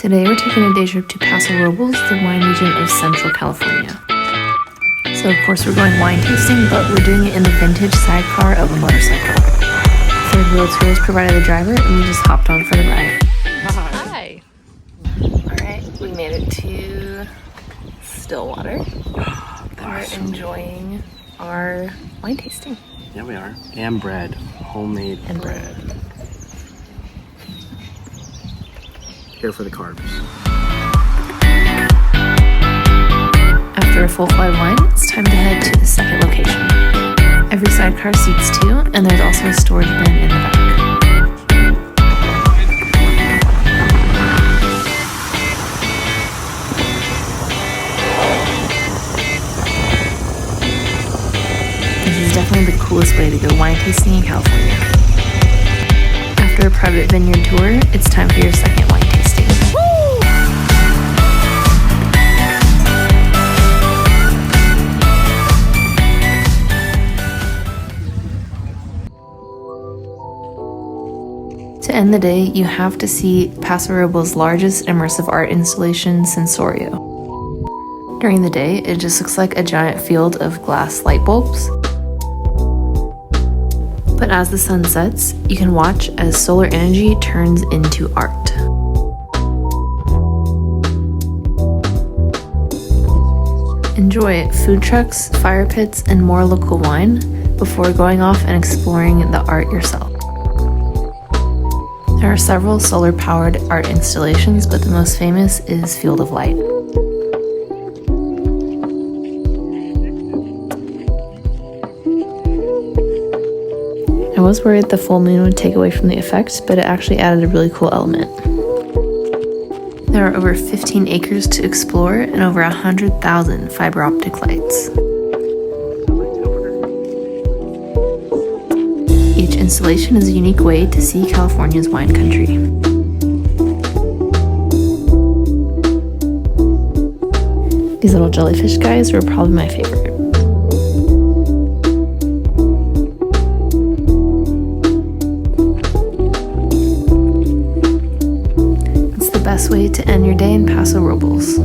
Today we're taking a day trip to Paso Robles, the wine region of Central California. So of course we're going wine tasting, but we're doing it in the vintage sidecar of a motorcycle. Third Wheel Tours provided the driver, and we just hopped on for the ride. Hi! Alright, we made it to Stillwater. We're enjoying our wine tasting. Yeah, we are. And bread. Homemade and bread. Here for the carbs. After a full flight of wine, it's time to head to the second location. Every sidecar seats two, and there's also a storage bin in the back. This is definitely the coolest way to go wine tasting in California. After a private vineyard tour, it's time for your second wine tasting. To end the day, you have to see Paso Robles' largest immersive art installation, Sensorio. During the day, it just looks like a giant field of glass light bulbs. But as the sun sets, you can watch as solar energy turns into art. Enjoy food trucks, fire pits, and more local wine before going off and exploring the art yourself. There are several solar-powered art installations, but the most famous is Field of Light. I was worried the full moon would take away from the effect, but it actually added a really cool element. There are over 15 acres to explore and over 100,000 fiber optic lights. Each installation is a unique way to see California's wine country. These little jellyfish guys were probably my favorite. It's the best way to end your day in Paso Robles.